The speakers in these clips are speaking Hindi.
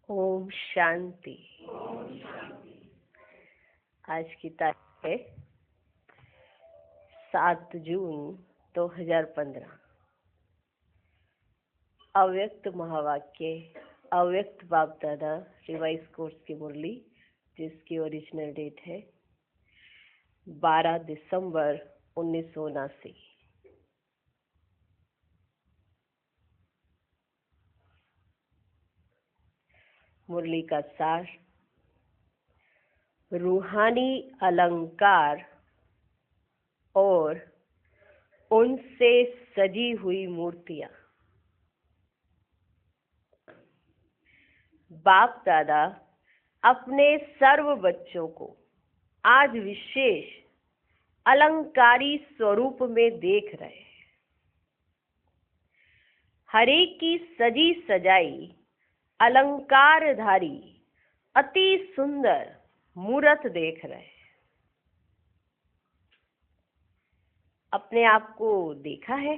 ओम शांति। आज की तारीख है 7 जून 2015। अव्यक्त महावाक्य, अव्यक्त बाप दादा रिवाइज कोर्स की मुरली, जिसकी ओरिजिनल डेट है 12 दिसंबर 1979। मुरली का सार: रूहानी अलंकार और उनसे सजी हुई मूर्तियां। बाप दादा अपने सर्व बच्चों को आज विशेष अलंकारी स्वरूप में देख रहे हैं। हरेक की सजी सजाई अलंकारधारी अति सुंदर मूर्त देख रहे हैं। अपने आप को देखा है?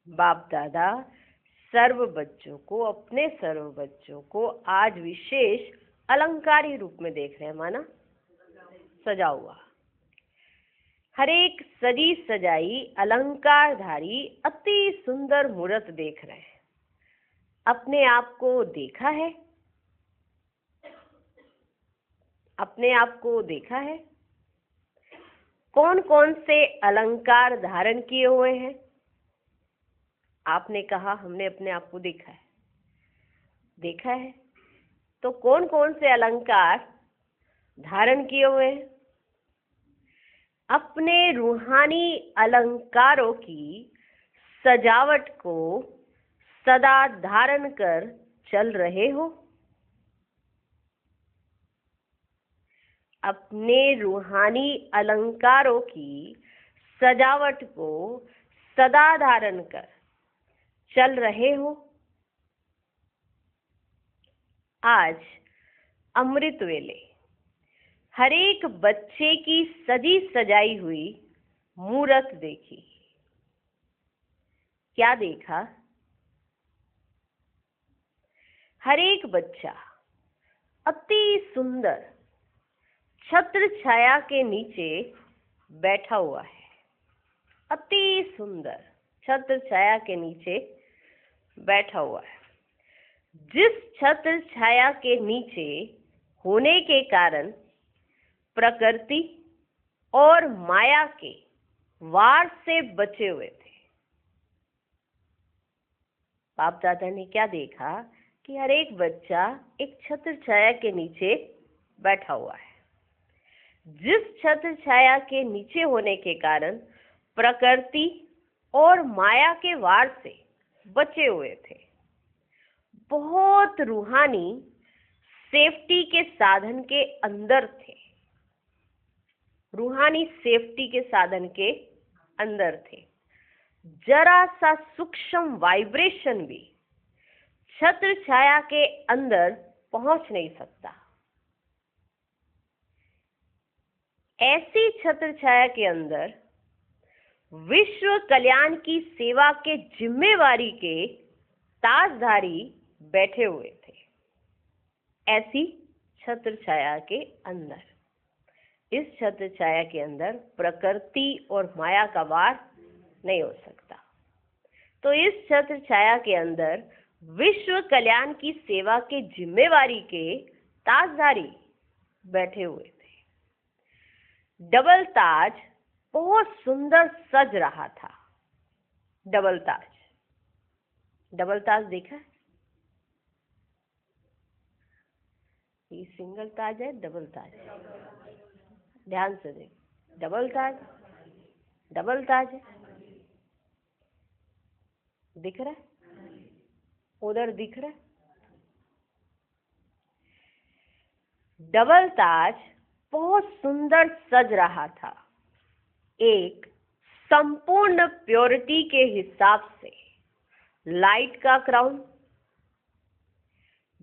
बाप दादा अपने सर्व बच्चों को आज विशेष अलंकारी रूप में देख रहे हैं, माना सजा हुआ। हर एक सजी सजाई अलंकारधारी अति सुंदर मूर्त देख रहे हैं। अपने आप को देखा है? अपने आप को देखा है? कौन कौन से अलंकार धारण किए हुए हैं? आपने कहा हमने अपने आप को देखा है। देखा है तो कौन कौन से अलंकार धारण किए हुए हैं? अपने रूहानी अलंकारों की सजावट को सदा धारण कर चल रहे हो? अपने रूहानी अलंकारों की सजावट को सदा धारण कर चल रहे हो? आज अमृत वेले हर एक बच्चे की सजी सजाई हुई मूर्त देखी। क्या देखा? हर एक बच्चा अति सुंदर छत्र छाया के नीचे बैठा हुआ है। अति सुंदर छत्र छाया के नीचे बैठा हुआ है। जिस छत्र छाया के नीचे होने के कारण प्रकृति और माया के वार से बचे हुए थे। बाप दादा ने क्या देखा कि हर एक बच्चा एक छत्र छाया के नीचे बैठा हुआ है। जिस छत्र छाया के नीचे होने के कारण प्रकृति और माया के वार से बचे हुए थे। बहुत रूहानी सेफ्टी के साधन के अंदर थे। रूहानी सेफ्टी के साधन के अंदर थे। जरा सा सूक्ष्म वाइब्रेशन भी छत्र छाया के अंदर पहुंच नहीं सकता। ऐसी छत्र छाया के अंदर विश्व कल्याण की सेवा के जिम्मेवारी के ताजधारी बैठे हुए थे। ऐसी छत्र छाया के अंदर, इस छत्र छाया के अंदर प्रकृति और माया का वार नहीं हो सकता। तो इस छत्र छाया के अंदर विश्व कल्याण की सेवा के जिम्मेवारी के ताजधारी बैठे हुए थे। डबल ताज बहुत सुंदर सज रहा था। डबल ताज, डबल ताज देखा? ये सिंगल ताज है, डबल ताज। ध्यान से देख, डबल ताज, डबल ताज है। दिख रहा है? उधर दिख रहा है? डबल ताज बहुत सुंदर सज रहा था। एक संपूर्ण प्योरिटी के हिसाब से लाइट का क्राउन,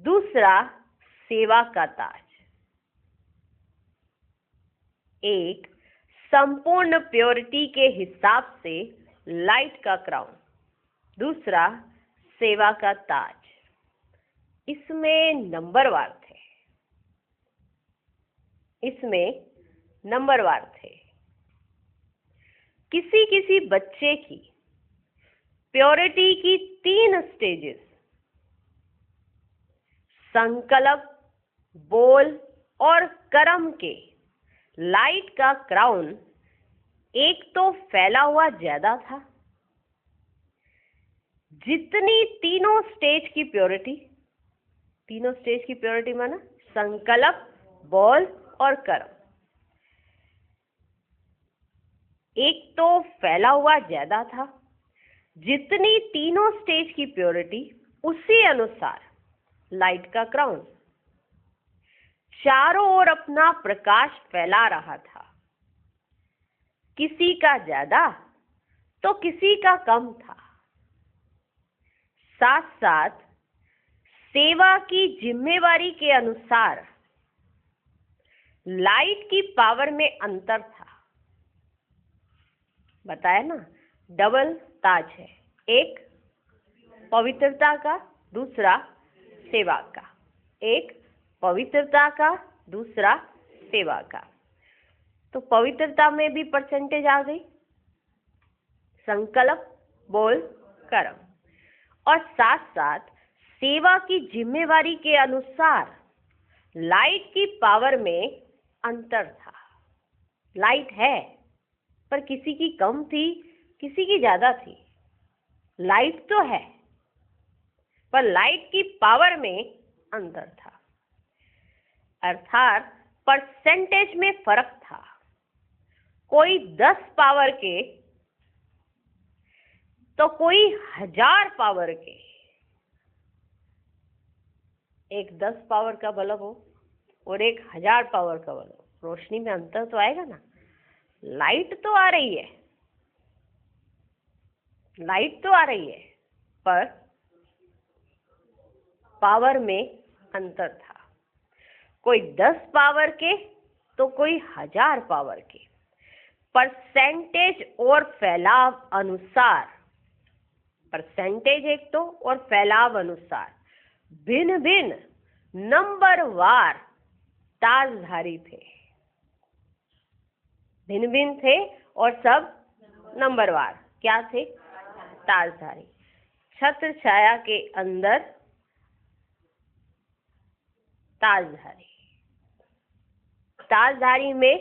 दूसरा सेवा का ताज। एक संपूर्ण प्योरिटी के हिसाब से लाइट का क्राउन, दूसरा सेवा का ताज। इसमें नंबरवार थे, इसमें नंबरवार थे। किसी किसी बच्चे की प्योरिटी की 3 स्टेजेस, संकल्प, बोल और कर्म के लाइट का क्राउन एक तो फैला हुआ ज्यादा था। जितनी तीनों स्टेज की प्योरिटी, तीनों स्टेज की प्योरिटी माना संकल्प, बोल और कर्म, एक तो फैला हुआ ज्यादा था। जितनी तीनों स्टेज की प्योरिटी उसी अनुसार लाइट का क्राउन चारों ओर अपना प्रकाश फैला रहा था। किसी का ज्यादा तो किसी का कम था। साथ साथ सेवा की जिम्मेवारी के अनुसार लाइट की पावर में अंतर था। बताया ना, डबल ताज है, एक पवित्रता का, दूसरा सेवा का। एक पवित्रता का, दूसरा सेवा का। तो पवित्रता में भी परसेंटेज आ गई, संकल्प, बोल, कर्म, और साथ साथ सेवा की जिम्मेवारी के अनुसार लाइट की पावर में अंतर था। लाइट है पर किसी की कम थी, किसी की ज्यादा थी। लाइट तो है पर लाइट की पावर में अंतर था, अर्थात परसेंटेज में फर्क था। कोई 10 पावर के तो कोई 1000 पावर के। एक 10 पावर का बल्ब हो और एक 1000 पावर का बल्ब, रोशनी में अंतर तो आएगा ना। लाइट तो आ रही है, लाइट तो आ रही है, पर पावर में अंतर था। कोई 10 पावर के तो कोई 1000 पावर के। परसेंटेज और फैलाव अनुसार, परसेंटेज एक तो और फैलाव अनुसार भिन्न भिन्न नंबरवार ताजधारी थे। भिन्न भिन्न थे और सब नंबरवार क्या थे? ताजधारी। छत्र छाया के अंदर ताजधारी, ताजधारी में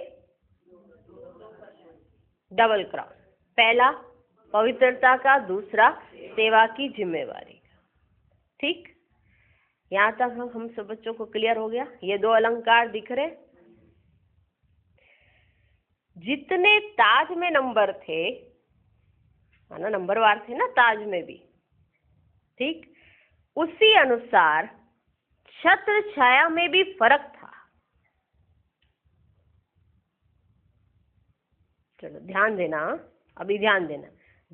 डबल क्राउन, पहला पवित्रता का, दूसरा सेवा की जिम्मेवारी का। ठीक, यहां तक हम सब बच्चों को क्लियर हो गया। ये 2 अलंकार दिख रहे। जितने ताज में नंबर थे, माना नंबरवार थे ना ताज में भी, ठीक, उसी अनुसार छत्र छाया में भी फर्क था। चलो ध्यान देना, अभी ध्यान देना।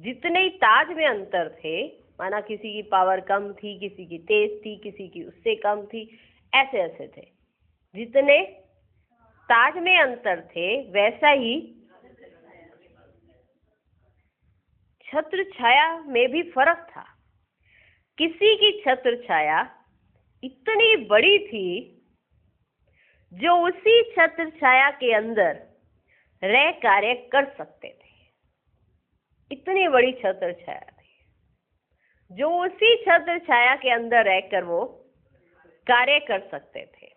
जितने ही ताज में अंतर थे, माना किसी की पावर कम थी, किसी की तेज थी, किसी की उससे कम थी, ऐसे ऐसे थे। जितने ताज में अंतर थे वैसा ही छत्र छाया में भी फर्क था। किसी की छत्र छाया इतनी बड़ी थी जो उसी छत्र छाया के अंदर रह कार्य कर सकते थे। इतनी बड़ी छत्र छाया थी जो उसी छत्र छाया के अंदर रहकर वो कार्य कर सकते थे।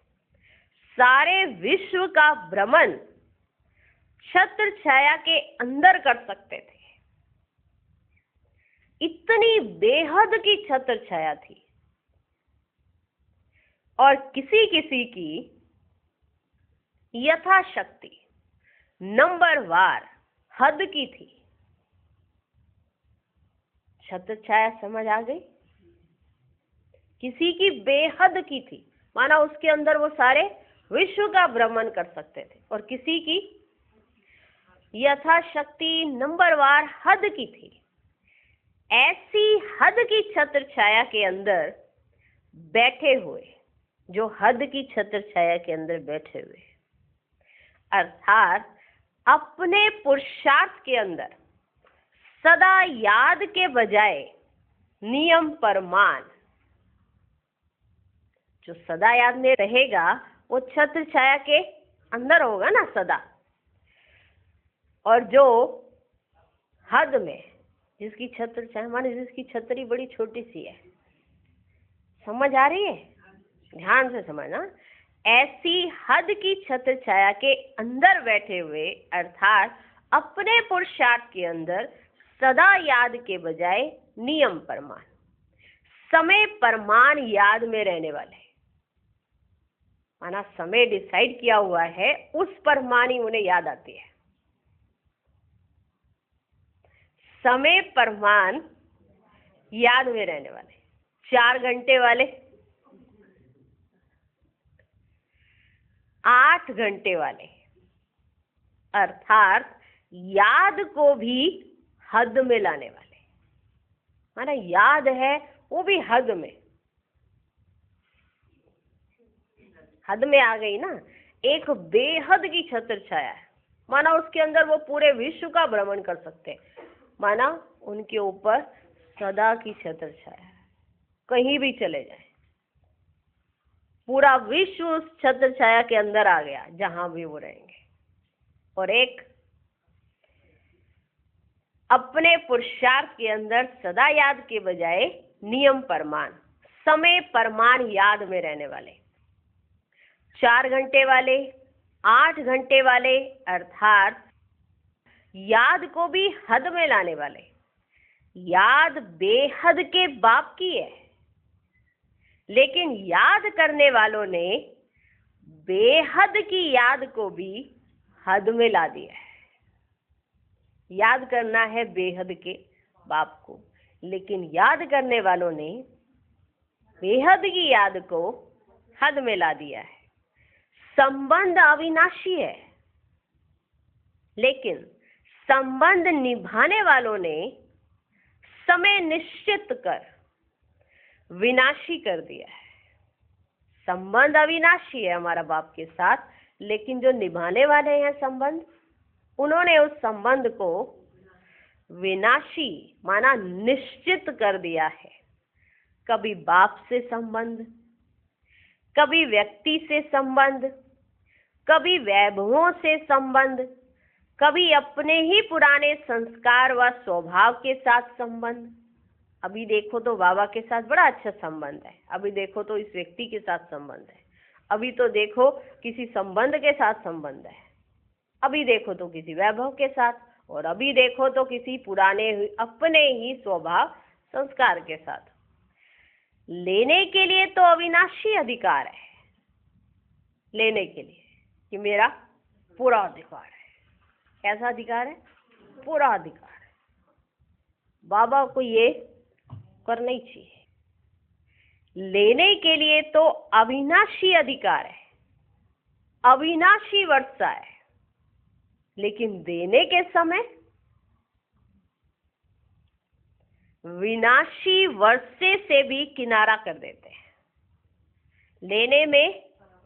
सारे विश्व का भ्रमण छत्र छाया के अंदर कर सकते थे। इतनी बेहद की छत्र छाया थी। और किसी किसी की यथाशक्ति नंबरवार हद की थी। छत्र छाया समझ आ गई? किसी की बेहद की थी, माना उसके अंदर वो सारे विश्व का भ्रमण कर सकते थे, और किसी की यथाशक्ति नंबरवार हद की थी। ऐसी हद की छत्र छाया के अंदर बैठे हुए, जो हद की छत्र छाया के अंदर बैठे हुए, अर्थात अपने पुरुषार्थ के अंदर सदा याद के बजाय नियम पर मान, जो सदा याद में रहेगा वो छत्र छाया के अंदर होगा ना सदा, और जो हद में, जिसकी छत्र छाया माने जिसकी छतरी बड़ी छोटी सी है, समझ आ रही है? ध्यान से समझना। ऐसी हद की छत्र छाया के अंदर बैठे हुए, अर्थात अपने पुरुषार्थ के अंदर सदा याद के बजाय नियम परमान, समय परमान याद में रहने वाले, माना समय डिसाइड किया हुआ है, उस परमान ही उन्हें याद आती है। समय परमान याद में रहने वाले, 4 घंटे वाले, 8 घंटे वाले, अर्थात याद को भी हद में लाने वाले, माना याद है वो भी हद में, हद में आ गई ना। एक बेहद की छत्र छाया है, माना उसके अंदर वो पूरे विश्व का भ्रमण कर सकते हैं, माना उनके ऊपर सदा की छत्र छाया है, कहीं भी चले जाए पूरा विश्व उस छत्र छाया के अंदर आ गया जहां भी वो रहेंगे। और एक अपने पुरुषार्थ के अंदर सदा याद के बजाय नियम परमान, समय परमान याद में रहने वाले, 4 घंटे वाले, 8 घंटे वाले, अर्थात याद को भी हद में लाने वाले। याद बेहद के बाप की है, लेकिन याद करने वालों ने बेहद की याद को भी हद में ला दिया है। याद करना है बेहद के बाप को, लेकिन याद करने वालों ने बेहद की याद को हद में ला दिया है। संबंध अविनाशी है, लेकिन संबंध निभाने वालों ने समय निश्चित कर विनाशी कर दिया है। संबंध अविनाशी है हमारा बाप के साथ, लेकिन जो निभाने वाले हैं संबंध, उन्होंने उस संबंध को विनाशी माना निश्चित कर दिया है। कभी बाप से संबंध, कभी व्यक्ति से संबंध, कभी वैभवों से संबंध, कभी अपने ही पुराने संस्कार व स्वभाव के साथ संबंध। अभी देखो तो बाबा के साथ बड़ा अच्छा संबंध है, अभी देखो तो इस व्यक्ति के साथ संबंध है, अभी तो देखो किसी संबंध के साथ संबंध है, अभी देखो तो किसी वैभव के साथ, और अभी देखो तो किसी पुराने अपने ही स्वभाव संस्कार के साथ। लेने के लिए तो अविनाशी अधिकार है, लेने के लिए कि मेरा पूरा अधिकार है। कैसा अधिकार है? पूरा अधिकार है। बाबा को ये करना ही चाहिए। लेने के लिए तो अविनाशी अधिकार है, अविनाशी वर्षा है, लेकिन देने के समय विनाशी वर्षे से भी किनारा कर देते हैं। लेने में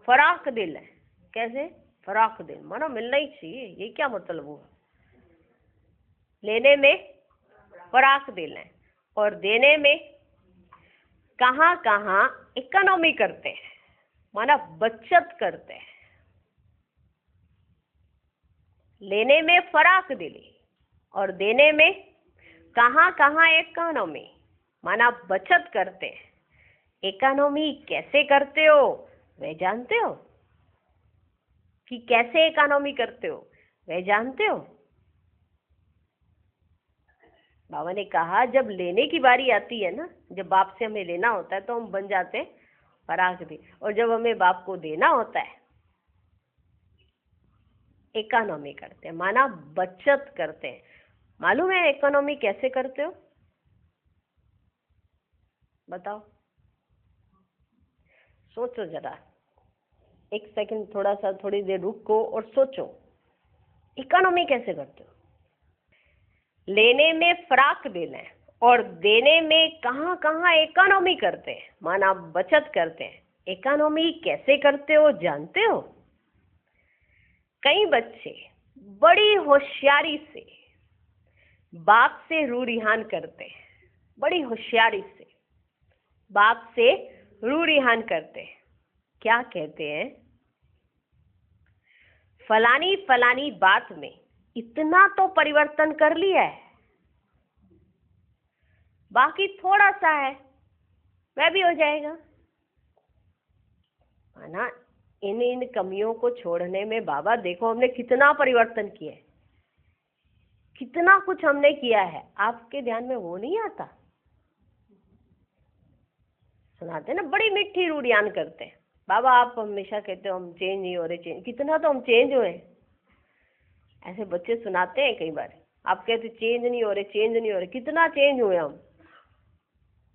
फराक दिल है। कैसे? फराक दिल मानो मिलना ही चाहिए, ये क्या मतलब हुआ? लेने में फराक दिल है और देने में कहाँ कहाँ इकोनॉमी करते हैं, माना बचत करते हैं। लेने में फराक दिली और देने में कहाँ कहाँ इकोनॉमी, माना बचत करते हैं। इकोनॉमी कैसे करते हो वह जानते हो? कि कैसे इकोनॉमी करते हो वह जानते हो? बाबा ने कहा जब लेने की बारी आती है ना, जब बाप से हमें लेना होता है तो हम बन जाते हैं फराक दिल, और जब हमें बाप को देना होता है इकोनॉमी करते हैं, माना बचत करते हैं। मालूम है इकोनॉमी कैसे करते हो? बताओ, सोचो जरा, एक सेकंड थोड़ी देर रुको और सोचो, इकोनॉमी कैसे करते हो? लेने में फराक देना है और देने में कहाँ कहाँ इकोनॉमी करते हैं, माना बचत करते हैं। इकोनॉमी कैसे करते हो जानते हो? कई बच्चे बड़ी होशियारी से बाप से रू रिहान करते हैं, बड़ी होशियारी से बाप से रू रिहान करते हैं। क्या कहते हैं, फलानी फलानी बात में इतना तो परिवर्तन कर लिया है, बाकी थोड़ा सा है वह भी हो जाएगा। माना इन इन कमियों को छोड़ने में बाबा देखो हमने कितना परिवर्तन किया है, कितना कुछ हमने किया है, आपके ध्यान में वो नहीं आता? सुनाते ना, बड़ी मीठी रूढ़ियान करते हैं। बाबा आप हमेशा कहते हो हम चेंज नहीं हो रहे, चेंज कितना तो हम चेंज हुए। ऐसे बच्चे सुनाते हैं कई बार, आप कहते चेंज नहीं हो रहे, चेंज नहीं हो रहे, कितना चेंज हुए हम,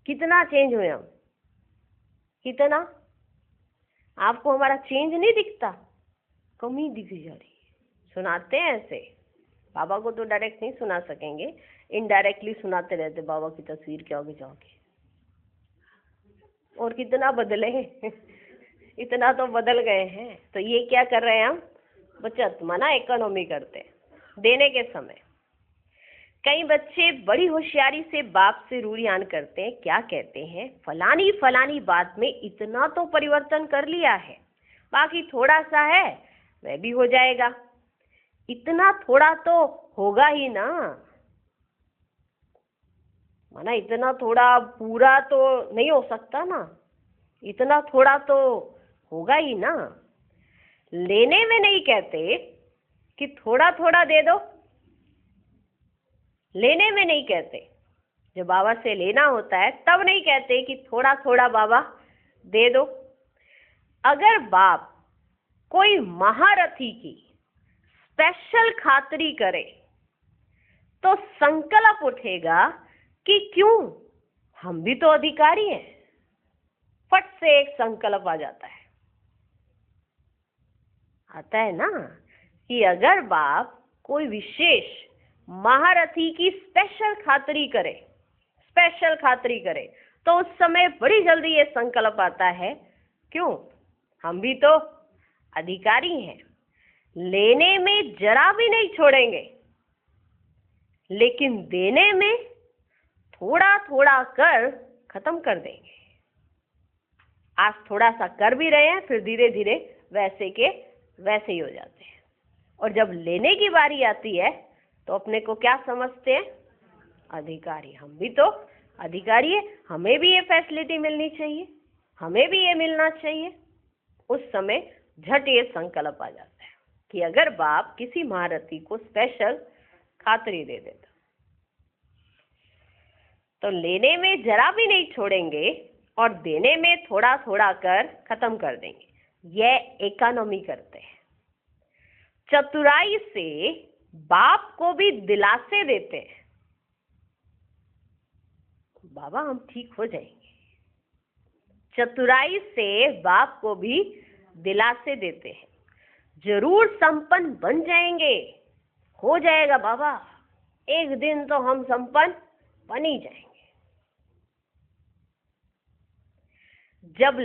कितना चेंज हुए हम, कितना। आपको हमारा चेंज नहीं दिखता, कमी दिख जा रही है। सुनाते हैं ऐसे, बाबा को तो डायरेक्ट नहीं सुना सकेंगे, इनडायरेक्टली सुनाते रहते, बाबा की तस्वीर क्या होगी जाओगे, और कितना बदले इतना तो बदल गए हैं। तो ये क्या कर रहे हैं हम, बचत माना इकोनॉमी करते हैं देने के समय। कई बच्चे बड़ी होशियारी से बाप से रूढ़ियान करते हैं, क्या कहते हैं, फलानी फलानी बात में इतना तो परिवर्तन कर लिया है, बाकी थोड़ा सा है वह भी हो जाएगा। इतना थोड़ा तो होगा ही ना, माना इतना थोड़ा पूरा तो नहीं हो सकता ना, इतना थोड़ा तो होगा ही ना। लेने में नहीं कहते कि थोड़ा थोड़ा दे दो, लेने में नहीं कहते, जब बाबा से लेना होता है तब नहीं कहते कि थोड़ा थोड़ा बाबा दे दो। अगर बाप कोई महारथी की स्पेशल खातरी करे तो संकल्प उठेगा कि क्यों, हम भी तो अधिकारी हैं। फट से एक संकल्प आ जाता है, आता है ना, कि अगर बाप कोई विशेष महारथी की स्पेशल खातरी करे, स्पेशल खातरी करे, तो उस समय बड़ी जल्दी ये संकल्प आता है, क्यों, हम भी तो अधिकारी हैं। लेने में जरा भी नहीं छोड़ेंगे, लेकिन देने में थोड़ा थोड़ा कर खत्म कर देंगे। आज थोड़ा सा कर भी रहे हैं, फिर धीरे धीरे वैसे के वैसे ही हो जाते हैं। और जब लेने की बारी आती है तो अपने को क्या समझते हैं, अधिकारी। हम भी तो अधिकारी है, हमें भी ये फैसिलिटी मिलनी चाहिए, हमें भी ये मिलना चाहिए। उस समय झट ये संकल्प आ जाता है कि अगर बाप किसी महारथी को स्पेशल खातरी दे देता तो लेने में जरा भी नहीं छोड़ेंगे और देने में थोड़ा थोड़ा कर खत्म कर देंगे। यह इकोनॉमी करते हैं। चतुराई से बाप को भी दिलासे देते हैं, बाबा हम ठीक हो जाएंगे। चतुराई से बाप को भी दिलासे देते हैं, जरूर संपन्न बन जाएंगे, हो जाएगा बाबा, एक दिन तो हम संपन्न बन ही जाएंगे। जब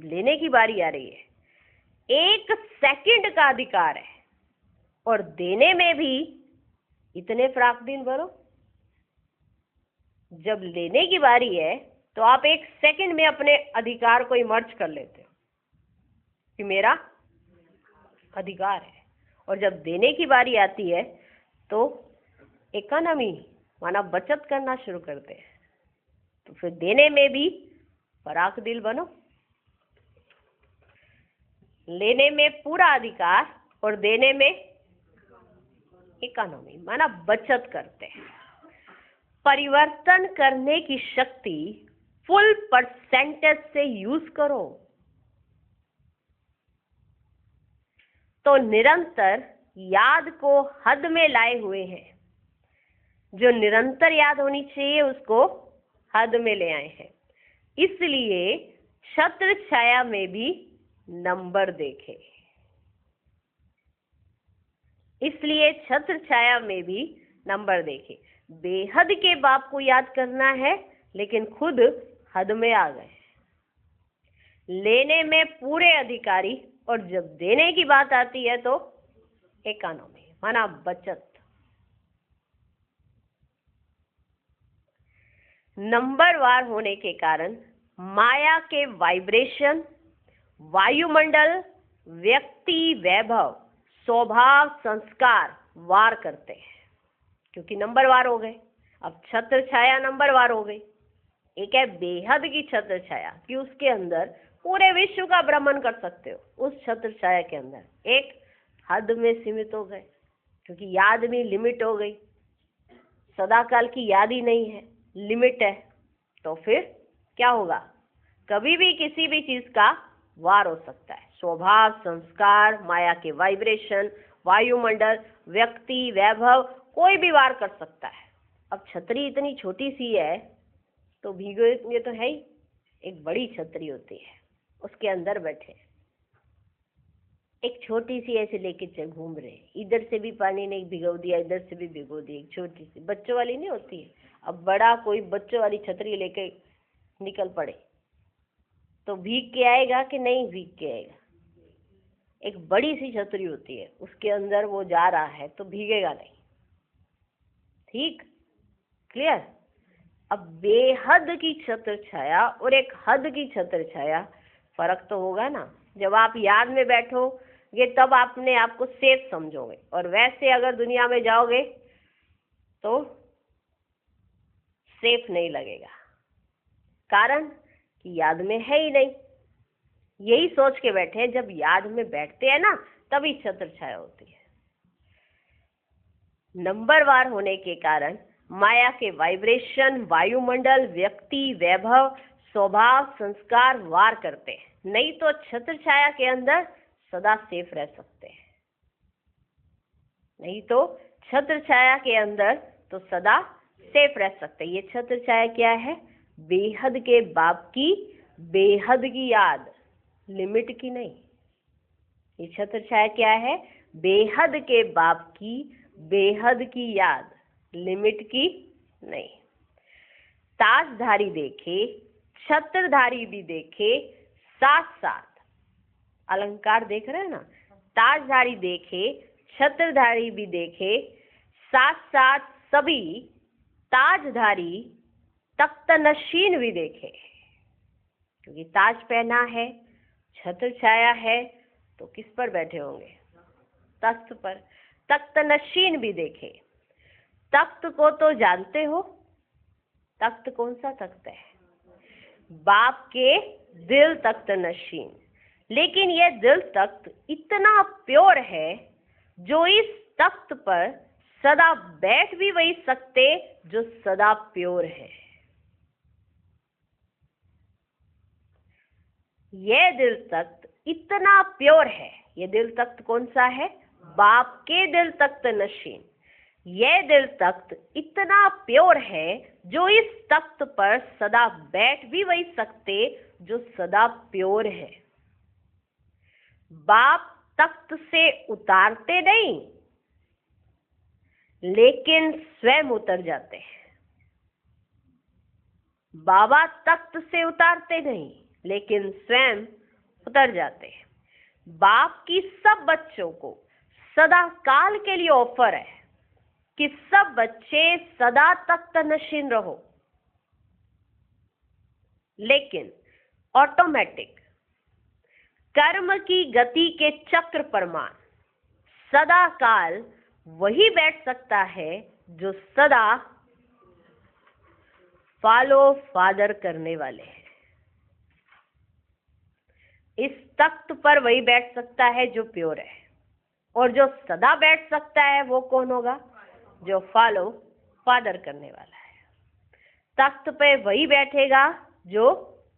लेने की बारी आ रही है, 1 सेकंड का अधिकार है, और देने में भी इतने फ्राक दिन भरो। जब लेने की बारी है तो आप 1 सेकंड में अपने अधिकार को इमर्ज कर लेते हो कि मेरा अधिकार है, और जब देने की बारी आती है तो इकोनॉमी माना बचत करना शुरू करते हैं। तो फिर देने में भी फराक दिल बनो, लेने में पूरा अधिकार और देने में इकोनॉमी माना बचत करते हैं। परिवर्तन करने की शक्ति फुल परसेंटेज से यूज करो तो निरंतर याद को हद में लाए हुए हैं। जो निरंतर याद होनी चाहिए उसको हद में ले आए हैं। इसलिए छत्र छाया में भी नंबर देखे, इसलिए छत्र छाया में भी नंबर देखे। बेहद के बाप को याद करना है, लेकिन खुद हद में आ गए, लेने में पूरे अधिकारी, और जब देने की बात आती है तो इकोनॉमी माना बचत। नंबरवार होने के कारण माया के वाइब्रेशन वायुमंडल, व्यक्ति, वैभव, स्वभाव, संस्कार वार करते हैं, क्योंकि नंबरवार हो गए। अब छत्र छाया नंबरवार हो गई। एक है बेहद की छत्र छाया कि उसके अंदर पूरे विश्व का भ्रमण कर सकते हो। उस छत्र छाया के अंदर एक हद में सीमित हो गए, क्योंकि याद में लिमिट हो गई। सदाकाल की याद ही नहीं है, लिमिट है, तो फिर क्या होगा? कभी भी किसी भी चीज का वार हो सकता है। स्वभाव, संस्कार, माया के वाइब्रेशन, वायुमंडल, व्यक्ति, वैभव, कोई भी वार कर सकता है। अब छतरी इतनी छोटी सी है तो भीगोगे तो है ही। एक बड़ी छतरी होती है, उसके अंदर बैठे एक छोटी सी ऐसे लेके चल घूम रहे, इधर से भी पानी नहीं भिगो दिया, इधर से भी भिगो दिया। एक छोटी सी बच्चों वाली नहीं होती है। अब बड़ा कोई बच्चों वाली छतरी लेके निकल पड़े तो भीग के आएगा कि नहीं भीग के आएगा? एक बड़ी सी छतरी होती है, उसके अंदर वो जा रहा है तो भीगेगा नहीं। ठीक, क्लियर? अब बेहद की छत्र छाया और एक हद की छत्र छाया, फर्क तो होगा ना। जब आप याद में बैठोगे तब अपने आप को सेफ समझोगे, और वैसे अगर दुनिया में जाओगे तो सेफ नहीं लगेगा। कारण कि याद में है ही नहीं। यही सोच के बैठे हैं, जब याद में बैठते हैं ना तभी छत्र छाया होती है। नंबरवार होने के कारण माया के वाइब्रेशन, वायुमंडल, व्यक्ति, वैभव, स्वभाव, संस्कार वार करते हैं। नहीं तो छत्र छाया के अंदर सदा सेफ रह सकते हैं। नहीं तो छत्र छाया के अंदर तो सदा सेफ रह सकते हैं। ये छत्र छाया क्या है? बेहद के बाप की बेहद की याद, लिमिट की नहीं। ये छत्र छाया क्या है? बेहद के बाप की बेहद की याद, लिमिट की नहीं। ताजधारी देखे, छत्रधारी भी देखे, साथ साथ अलंकार देख रहे हैं ना। ताजधारी देखे, छत्रधारी भी देखे, साथ साथ सभी ताजधारी तख्तनशीन भी देखे। क्योंकि ताज पहना है, छत्र छाया है, तो किस पर बैठे होंगे? तख्त पर। तख्तनशीन भी देखे। तख्त को तो जानते हो, तख्त कौन सा तख्त है? बाप के दिल तख्त नशीन। लेकिन यह दिल तख्त इतना प्योर है जो इस तख्त पर सदा बैठ भी वही सकते जो सदा प्योर है। यह दिल तख्त इतना प्योर है। यह दिल तख्त कौन सा है? बाप के दिल तख्त नशीन। यह दिल तख्त इतना प्योर है जो इस तख्त पर सदा बैठ भी वही सकते जो सदा प्योर है। बाप तख्त से उतारते नहीं, लेकिन स्वयं उतर जाते हैं। बाबा तख्त से उतारते नहीं, लेकिन स्वयं उतर जाते हैं। बाप की सब बच्चों को सदा काल के लिए ऑफर है कि सब बच्चे सदा तख्त नशीन रहो, लेकिन ऑटोमेटिक कर्म की गति के चक्र परमान सदा काल वही बैठ सकता है जो सदा फॉलो फादर करने वाले हैं। इस तख्त पर वही बैठ सकता है जो प्योर है, और जो सदा बैठ सकता है वो कौन होगा? जो फॉलो फादर करने वाला है। तख्त पे वही बैठेगा जो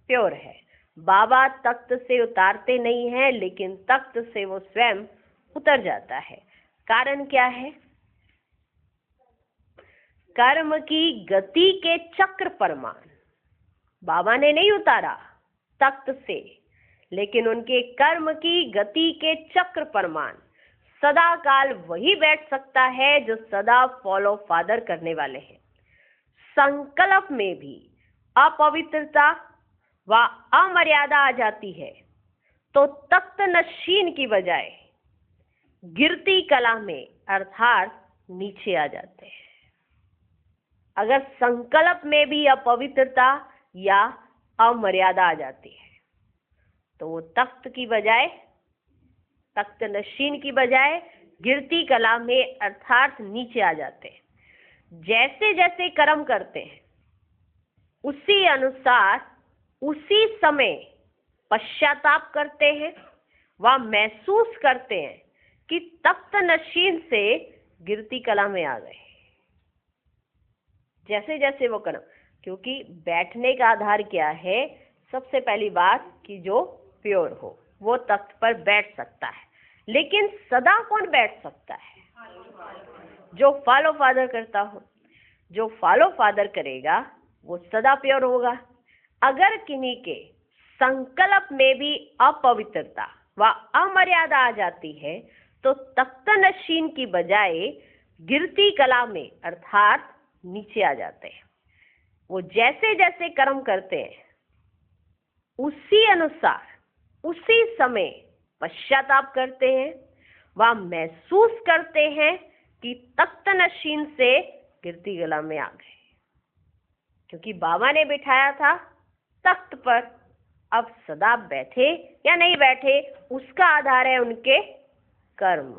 प्योर है। बाबा तख्त से उतारते नहीं है, लेकिन तख्त से वो स्वयं उतर जाता है। कारण क्या है? कर्म की गति के चक्र परमान बाबा ने नहीं उतारा तख्त से, लेकिन उनके कर्म की गति के चक्र परमान सदा काल वही बैठ सकता है जो सदा फॉलो फादर करने वाले हैं। संकल्प में भी अपवित्रता व अमर्यादा आ जाती है तो तख्त नशीन की बजाय गिरती कला में अर्थात नीचे आ जाते हैं। अगर संकल्प में भी अपवित्रता या अमर्यादा आ जाती है तो वो तख्त की बजाय, तख्त नशीन की बजाय गिरती कला में अर्थात नीचे आ जाते हैं। जैसे जैसे कर्म करते हैं उसी अनुसार उसी समय पश्चाताप करते हैं व महसूस करते हैं कि तख्त नशीन से गिरती कला में आ गए। जैसे जैसे वो कर्म, क्योंकि बैठने का आधार क्या है? सबसे पहली बात कि जो प्योर हो वो तख्त पर बैठ सकता है। लेकिन सदा कौन बैठ सकता है? जो फॉलो फादर करता हो। जो फॉलो फादर करेगा वो सदा प्योर होगा। अगर किन्हीं के संकल्प में भी अपवित्रता व अमर्यादा आ जाती है तो तख्त नशीन की बजाय गिरती कला में अर्थात नीचे आ जाते हैं। वो जैसे जैसे कर्म करते हैं उसी अनुसार उसी समय पश्चाताप करते हैं व महसूस करते हैं कि तख्त नशीन से गिरती कला में आ गए। क्योंकि बाबा ने बिठाया था तख्त पर, अब सदा बैठे या नहीं बैठे उसका आधार है उनके कर्म।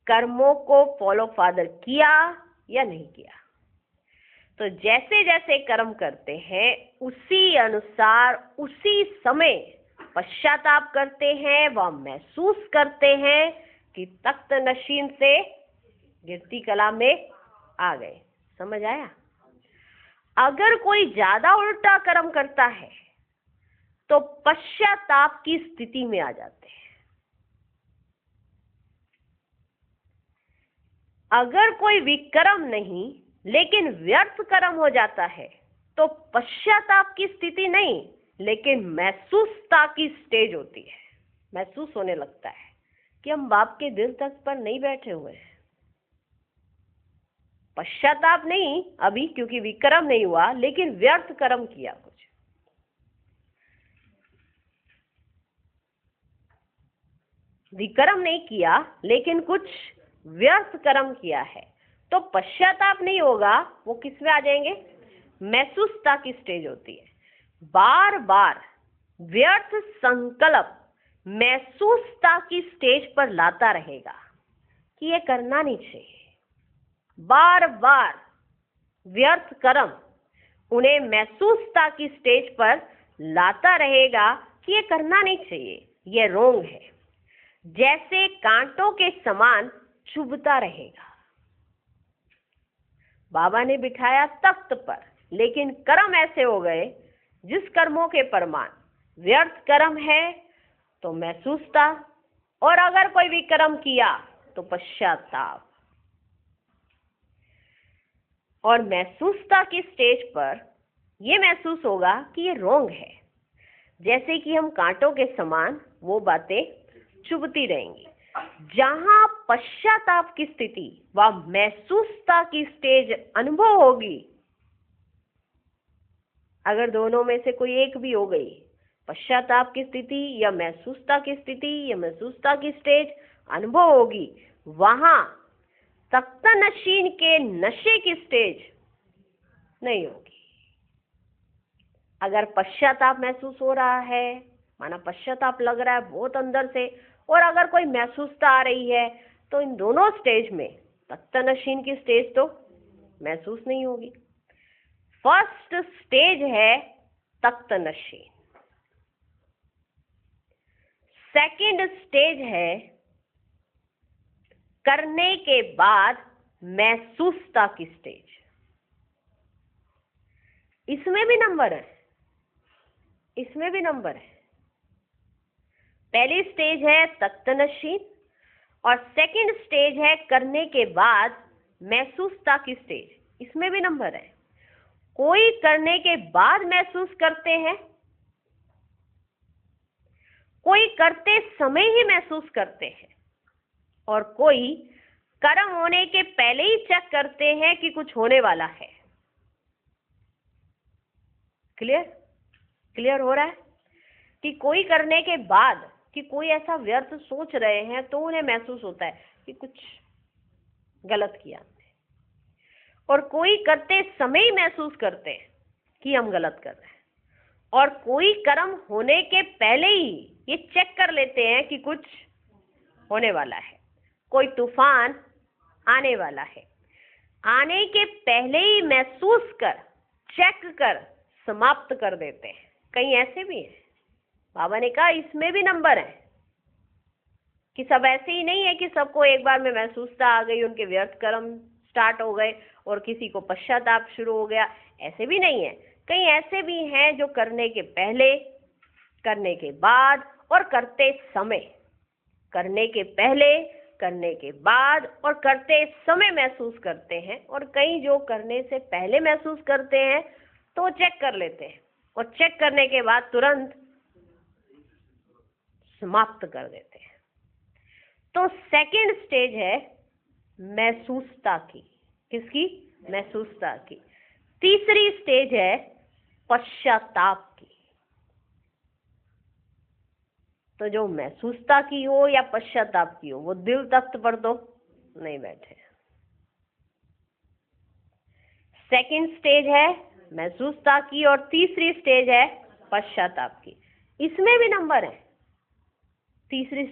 कर्मों को फॉलो फादर किया या नहीं किया। तो जैसे जैसे कर्म करते हैं उसी अनुसार उसी समय पश्चाताप करते हैं व महसूस करते हैं कि तख्त नशीन से गिरती कला में आ गए। समझ आया? अगर कोई ज्यादा उल्टा कर्म करता है तो पश्चाताप की स्थिति में आ जाते हैं। अगर कोई विक्रम नहीं लेकिन व्यर्थ कर्म हो जाता है तो पश्चाताप की स्थिति नहीं लेकिन महसूसता की स्टेज होती है। महसूस होने लगता है कि हम बाप के दिल तक पर नहीं बैठे हुए हैं। पश्चाताप नहीं अभी, क्योंकि विक्रम नहीं हुआ, लेकिन व्यर्थ कर्म किया कुछ। विक्रम नहीं किया लेकिन कुछ व्यर्थ कर्म किया है तो पश्चाताप नहीं होगा। वो किस में आ जाएंगे? महसूसता की स्टेज होती है। बार बार व्यर्थ संकल्प महसूसता की स्टेज पर लाता रहेगा कि ये करना नहीं चाहिए। बार बार व्यर्थ कर्म उन्हें महसूसता की स्टेज पर लाता रहेगा कि ये करना नहीं चाहिए, ये रोंग है। जैसे कांटों के समान चुभता रहेगा। बाबा ने बिठाया तख्त पर लेकिन कर्म ऐसे हो गए जिस कर्मों के प्रमाण व्यर्थ कर्म है तो महसूसता, और अगर कोई भी कर्म किया तो पश्चाताप। और महसूसता की स्टेज पर यह महसूस होगा कि ये रोंग है। जैसे कि हम कांटों के समान वो बातें चुभती रहेंगी। जहां पश्चाताप की स्थिति व महसूसता की स्टेज अनुभव होगी, अगर दोनों में से कोई एक भी हो गई, पश्चाताप की स्थिति या महसूसता की स्थिति या महसूसता की स्टेज अनुभव होगी, वहां तख्त नशीन के नशे की स्टेज नहीं होगी। अगर पश्चाताप महसूस हो रहा है, माना पश्चाताप लग रहा है बहुत अंदर से, और अगर कोई महसूसता आ रही है, तो इन दोनों स्टेज में तख्त नशीन की स्टेज तो महसूस नहीं होगी। फर्स्ट स्टेज है तख्त नशीन। सेकंड स्टेज है करने के बाद महसूसता की स्टेज। इसमें भी नंबर है, इसमें भी नंबर है। पहली स्टेज है तख्त नशीन और सेकंड स्टेज है करने के बाद महसूसता की स्टेज। इसमें भी नंबर है। कोई करने के बाद महसूस करते हैं, कोई करते समय ही महसूस करते हैं, और कोई कर्म होने के पहले ही चेक करते हैं कि कुछ होने वाला है। क्लियर? क्लियर हो रहा है कि कोई करने के बाद कि कोई ऐसा व्यर्थ सोच रहे हैं तो उन्हें महसूस होता है कि कुछ गलत किया, और कोई करते समय ही महसूस करते हैं कि हम गलत कर रहे हैं, और कोई कर्म होने के पहले ही ये चेक कर लेते हैं कि कुछ होने वाला है, कोई तूफान आने वाला है, आने के पहले ही महसूस कर, चेक कर, समाप्त कर देते हैं। कहीं ऐसे भी है, बाबा ने कहा इसमें भी नंबर है कि सब ऐसे ही नहीं है कि सबको एक बार में महसूसता आ गई, उनके व्यर्थ कर्म स्टार्ट हो गए और किसी को पश्चाताप शुरू हो गया, ऐसे भी नहीं है। कहीं ऐसे भी हैं जो करने के पहले, करने के बाद और करते समय, करने के पहले, करने के बाद और करते समय महसूस करते हैं, और कई जो करने से पहले महसूस करते हैं तो चेक कर लेते हैं और चेक करने के बाद तुरंत समाप्त कर देते हैं। तो सेकंड स्टेज है महसूसता की। किसकी? महसूसता की। तीसरी स्टेज है पश्चाताप की। तो जो महसूसता की हो या पश्चाताप की हो, वो दिल तख्त पर तो नहीं बैठे। सेकंड स्टेज है महसूसता की और तीसरी स्टेज है पश्चाताप की। इसमें भी नंबर है। तीसरी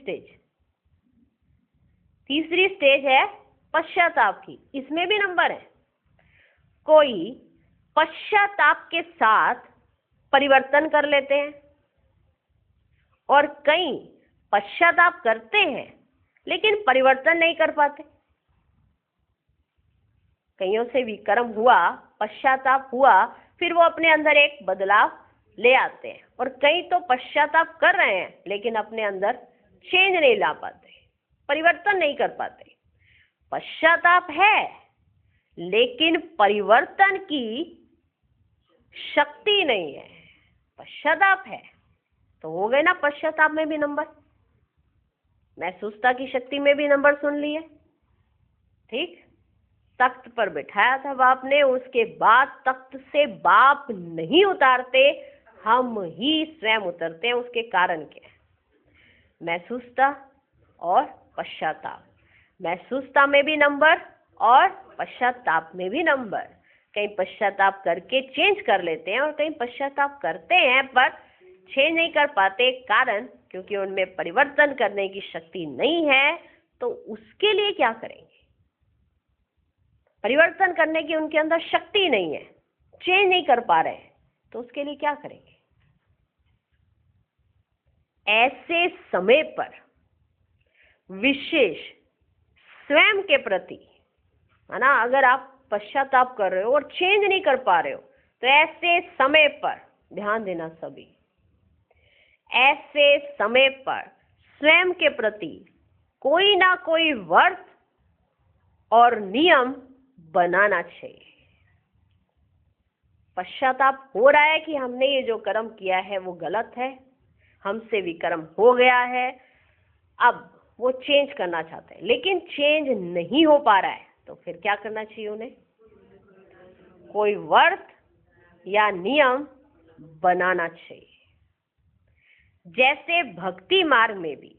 स्टेज है पश्चाताप की, इसमें भी नंबर है। कोई पश्चाताप के साथ परिवर्तन कर लेते हैं और कई पश्चाताप करते हैं लेकिन परिवर्तन नहीं कर पाते। कईयों से विकर्म हुआ, पश्चाताप हुआ, फिर वो अपने अंदर एक बदलाव ले आते हैं, और कई तो पश्चाताप कर रहे हैं लेकिन अपने अंदर चेंज नहीं ला पाते, परिवर्तन नहीं कर पाते। पश्चाताप है लेकिन परिवर्तन की शक्ति नहीं है। पश्चाताप है तो हो गए ना, पश्चाताप में भी नंबर, महसूसता की शक्ति में भी नंबर सुन लिए। ठीक, तख्त पर बिठाया था बाप ने, उसके बाद तख्त से बाप नहीं उतारते, हम ही स्वयं उतरते हैं। उसके कारण क्या है? महसूसता और पश्चाताप। महसूसता में भी नंबर और पश्चाताप में भी नंबर। कहीं पश्चाताप करके चेंज कर लेते हैं और कहीं पश्चाताप करते हैं पर चेंज नहीं कर पाते। कारण क्योंकि उनमें परिवर्तन करने की शक्ति नहीं है। तो उसके लिए क्या करेंगे? परिवर्तन करने की उनके अंदर शक्ति नहीं है, चेंज नहीं कर पा रहे हैं, तो उसके लिए क्या करेंगे? ऐसे समय पर विशेष स्वयं के प्रति, है ना, अगर आप पश्चाताप कर रहे हो और चेंज नहीं कर पा रहे हो तो ऐसे समय पर ध्यान देना। सभी ऐसे समय पर स्वयं के प्रति कोई ना कोई व्रत और नियम बनाना चाहिए। पश्चाताप हो रहा है कि हमने ये जो कर्म किया है वो गलत है, हमसे विकर्म हो गया है, अब वो चेंज करना चाहते हैं लेकिन चेंज नहीं हो पा रहा है, तो फिर क्या करना चाहिए उन्हें? कोई व्रत या नियम बनाना चाहिए। जैसे भक्ति मार्ग में भी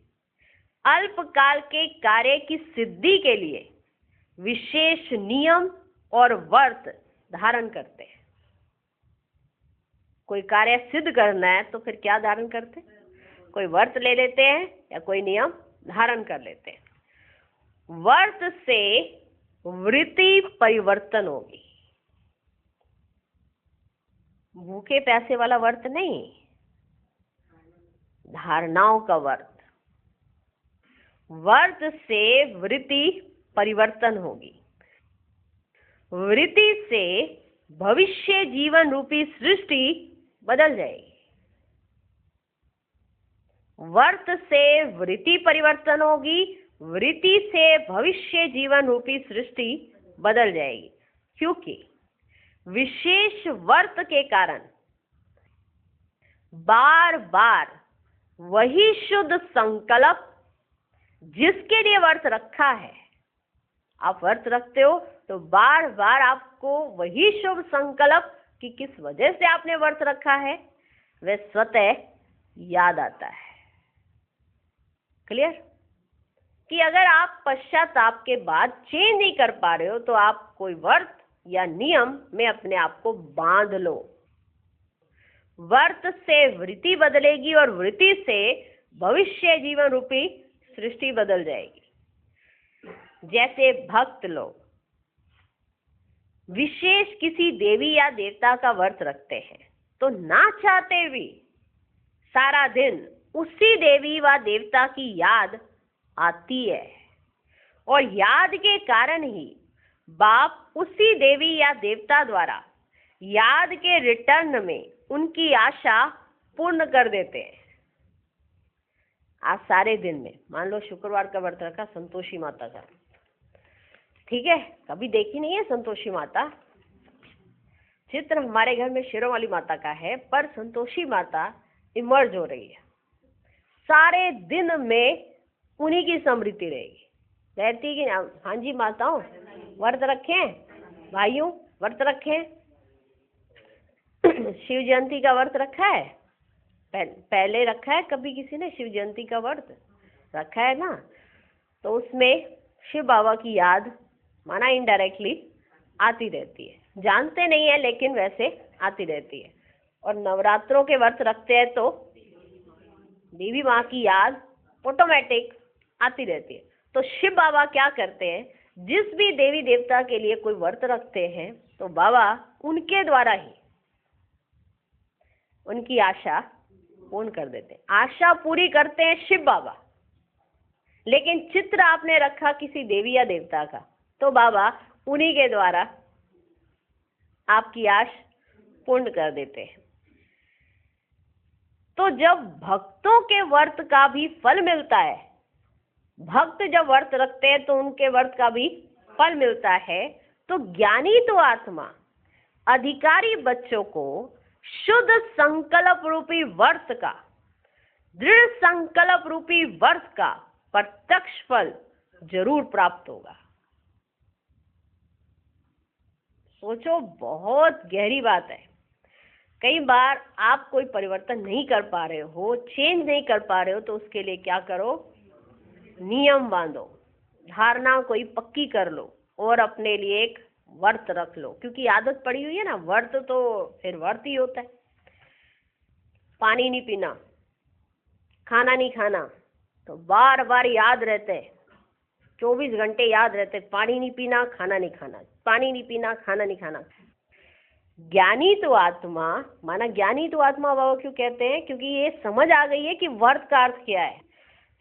अल्पकाल के कार्य की सिद्धि के लिए विशेष नियम और व्रत धारण करते हैं। कोई कार्य सिद्ध करना है तो फिर क्या धारण करते हैं? कोई व्रत ले लेते हैं या कोई नियम धारण कर लेते हैं। व्रत से वृत्ति परिवर्तन होगी, भूखे प्यासे वाला व्रत नहीं, धारणाओं का व्रत। व्रत से वृत्ति परिवर्तन होगी, वृत्ति से भविष्य जीवन रूपी सृष्टि बदल जाएगी। व्रत से वृत्ति परिवर्तन होगी, वृत्ति से भविष्य जीवन रूपी सृष्टि बदल जाएगी। क्योंकि विशेष व्रत के कारण बार बार वही शुद्ध संकल्प जिसके लिए व्रत रखा है, आप व्रत रखते हो तो बार बार आपको वही शुभ संकल्प कि किस वजह से आपने व्रत रखा है वह स्वतः याद आता है। क्लियर? कि अगर आप पश्चाताप के बाद चेंज नहीं कर पा रहे हो तो आप कोई व्रत या नियम में अपने आप को बांध लो। वर्त से वृत्ति बदलेगी और वृत्ति से भविष्य जीवन रूपी सृष्टि बदल जाएगी। जैसे भक्त लोग विशेष किसी देवी या देवता का व्रत रखते हैं तो ना चाहते भी सारा दिन उसी देवी व देवता की याद आती है, और याद के कारण ही बाप उसी देवी या देवता द्वारा याद के रिटर्न में उनकी आशा पूर्ण कर देते हैं। आज सारे दिन में मान लो शुक्रवार का व्रत रखा संतोषी माता का, ठीक है, कभी देखी नहीं है संतोषी माता, चित्र हमारे घर में शेरों वाली माता का है, पर संतोषी माता इमर्ज हो रही है। सारे दिन में उन्हीं की स्मृति रहेगी, रहती कि हाँ जी माताओं व्रत रखें, भाइयों व्रत रखें। शिव जयंती का व्रत रखा है, पहले रखा है कभी किसी ने शिव जयंती का व्रत रखा है ना, तो उसमें शिव बाबा की याद माना इनडायरेक्टली आती रहती है, जानते नहीं है लेकिन वैसे आती रहती है। और नवरात्रों के व्रत रखते हैं तो देवी माँ की याद ऑटोमेटिक आती रहती है। तो शिव बाबा क्या करते हैं, जिस भी देवी देवता के लिए कोई व्रत रखते हैं तो बाबा उनके द्वारा ही उनकी आशा पूर्ण कर देते हैं। आशा पूरी करते हैं शिव बाबा, लेकिन चित्र आपने रखा किसी देवी या देवता का तो बाबा उन्हीं के द्वारा आपकी आश पूर्ण कर देते हैं। तो जब भक्तों के व्रत का भी फल मिलता है, भक्त जब व्रत रखते हैं तो उनके व्रत का भी फल मिलता है, तो ज्ञानी तो आत्मा अधिकारी बच्चों को शुद्ध संकल्प रूपी व्रत का, दृढ़ संकल्प रूपी व्रत का प्रत्यक्ष फल जरूर प्राप्त होगा। सोचो, बहुत गहरी बात है। कई बार आप कोई परिवर्तन नहीं कर पा रहे हो, चेंज नहीं कर पा रहे हो, तो उसके लिए क्या करो, नियम बांधो, धारणा कोई पक्की कर लो और अपने लिए एक व्रत रख लो, क्योंकि आदत पड़ी हुई है ना, व्रत तो फिर व्रत ही होता है। पानी नहीं पीना, खाना नहीं खाना, तो बार बार याद रहते हैं, 24 घंटे याद रहते, पानी नहीं पीना खाना नहीं खाना, पानी नहीं पीना खाना नहीं खाना। ज्ञानी तो आत्मा, माना ज्ञानी तो आत्मा बाबा क्यों कहते हैं, क्योंकि ये समझ आ गई है कि व्रत का अर्थ क्या है।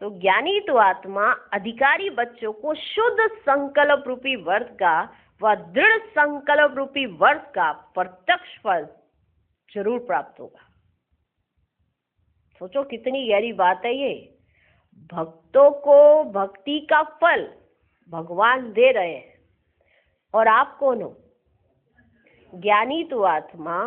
तो ज्ञानी तो आत्मा अधिकारी बच्चों को शुद्ध संकल्प रूपी व्रत का व दृढ़ संकल्प रूपी व्रत का प्रत्यक्ष फल जरूर प्राप्त होगा। सोचो कितनी गहरी बात है ये। भक्तों को भक्ति का फल भगवान दे रहे हैं, और आप कौन हो, ज्ञानी तो आत्मा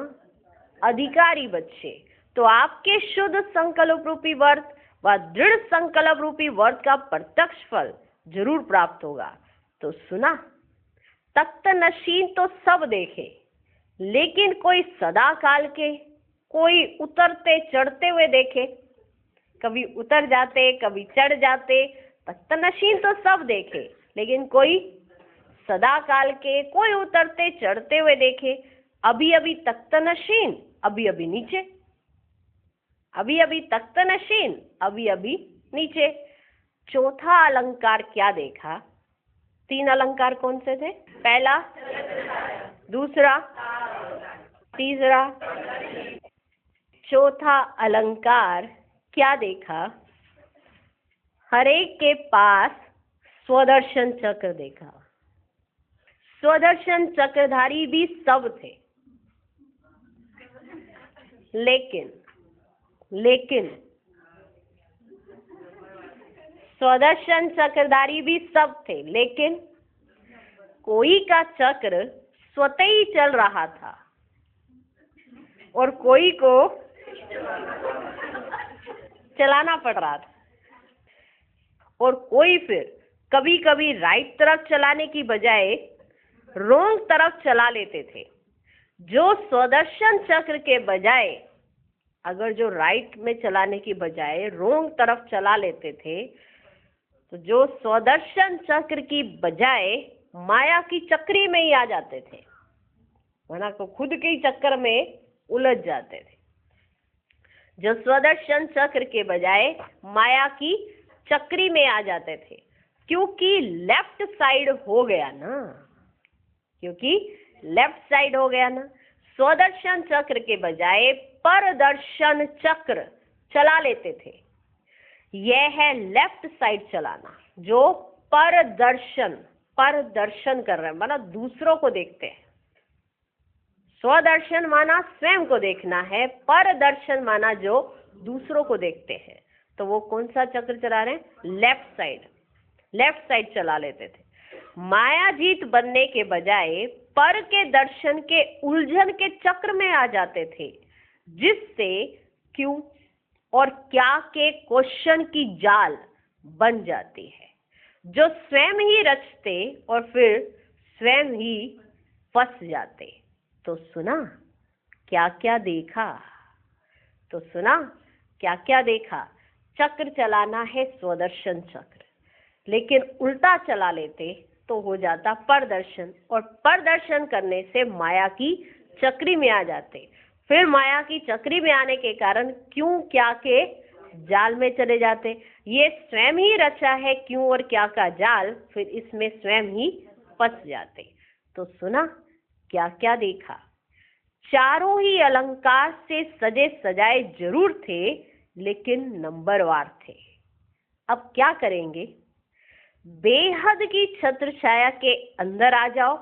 अधिकारी बच्चे, तो आपके शुद्ध संकल्प रूपी व्रत व दृढ़ संकल्प रूपी व्रत का प्रत्यक्ष फल जरूर प्राप्त होगा। तो सुना, तख्त नशीन तो सब देखे, लेकिन कोई सदा काल के, कोई उतरते चढ़ते हुए देखे, कभी उतर जाते कभी चढ़ जाते। तख्त नशीन तो सब देखे, लेकिन कोई सदा काल के, कोई उतरते चढ़ते हुए देखे। अभी अभी तख्त नशीन, अभी अभी नीचे, अभी अभी तख्त नशीन, अभी अभी नीचे। चौथा अलंकार क्या देखा, 3 अलंकार कौन से थे, पहला, दूसरा, तीसरा। चौथा अलंकार क्या देखा, हरेक के पास स्वदर्शन चक्र देखा। स्वदर्शन चक्रधारी भी सब थे, लेकिन स्वदर्शन चक्रधारी भी सब थे, लेकिन कोई का चक्र स्वतः ही चल रहा था और कोई को चलाना पड़ रहा था, और कोई फिर कभी कभी राइट तरफ चलाने की बजाय रोंग तरफ चला लेते थे। जो स्वदर्शन चक्र के बजाय, अगर जो राइट में चलाने की बजाय रोंग तरफ चला लेते थे, तो जो स्वदर्शन चक्र की बजाय माया की चक्री में ही आ जाते थे, वरना तो खुद के ही चक्कर में उलझ जाते थे। जो स्वदर्शन चक्र के बजाय माया की चक्री में आ जाते थे, क्योंकि लेफ्ट साइड हो गया ना, क्योंकि लेफ्ट साइड हो गया ना। स्वदर्शन चक्र के बजाय परदर्शन चक्र चला लेते थे। यह है लेफ्ट साइड चलाना, जो परदर्शन कर रहे हैं, माना दूसरों को देखते हैं। स्वदर्शन माना स्वयं को देखना है, परदर्शन माना जो दूसरों को देखते हैं। तो वो कौन सा चक्र चला रहे हैं? लेफ्ट साइड चला लेते थे। मायाजीत बनने के बजाय पर के दर्शन के उलझन के चक्र में आ जाते थे, जिससे क्यों और क्या के क्वेश्चन की जाल बन जाती है, जो स्वयं ही रचते और फिर स्वयं ही फंस जाते। तो सुना क्या क्या देखा? तो सुना क्या क्या देखा? चक्र चलाना है स्वदर्शन चक्र, लेकिन उल्टा चला लेते तो हो जाता परदर्शन, और परदर्शन करने से माया की चक्री में आ जाते। फिर माया की चक्री में आने के कारण क्यों क्या के जाल में चले जाते। ये स्वयं ही रचा है क्यों और क्या का जाल, फिर इसमें स्वयं ही फंस जाते। तो सुना क्या क्या देखा? चारों ही अलंकार से सजे सजाए जरूर थे, लेकिन नंबरवार थे। अब क्या करेंगे? बेहद की छत्र छाया के अंदर आ जाओ,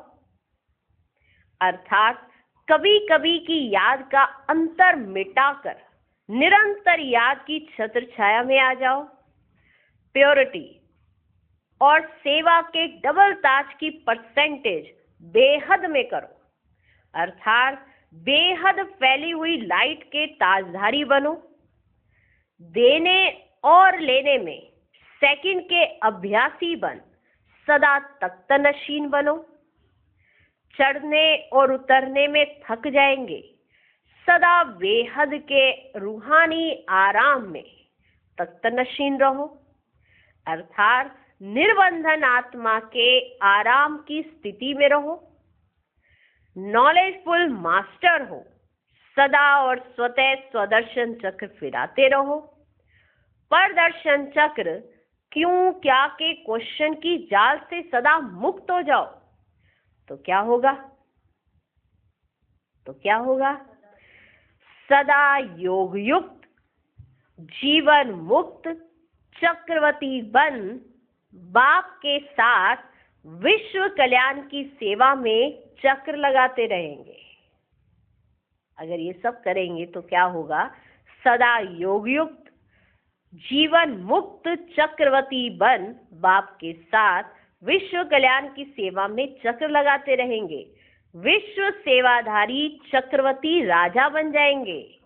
अर्थात कभी कभी की याद का अंतर मिटाकर निरंतर याद की छत्र छाया में आ जाओ। प्योरिटी और सेवा के डबल ताज की परसेंटेज बेहद में करो, अर्थात बेहद फैली हुई लाइट के ताजधारी बनो। देने और लेने में सेकंड के अभ्यासी बन सदा तख्तनशीन बनो। चढ़ने और उतरने में थक जाएंगे, सदा बेहद के रूहानी आराम में तख्तनशीन रहो, अर्थात निर्बंधन आत्मा के आराम की स्थिति में रहो। नॉलेजफुल मास्टर हो, सदा और स्वतः स्वदर्शन चक्र फिराते रहो। परदर्शन चक्र क्यों क्या के क्वेश्चन की जाल से सदा मुक्त हो जाओ। तो क्या होगा? सदा योग युक्त, जीवन मुक्त, चक्रवर्ती बन बाप के साथ विश्व कल्याण की सेवा में चक्र लगाते रहेंगे। अगर ये सब करेंगे तो क्या होगा? सदा योग युक्त, जीवन मुक्त, चक्रवर्ती बन बाप के साथ विश्व कल्याण की सेवा में चक्र लगाते रहेंगे। विश्व सेवाधारी चक्रवर्ती राजा बन जाएंगे।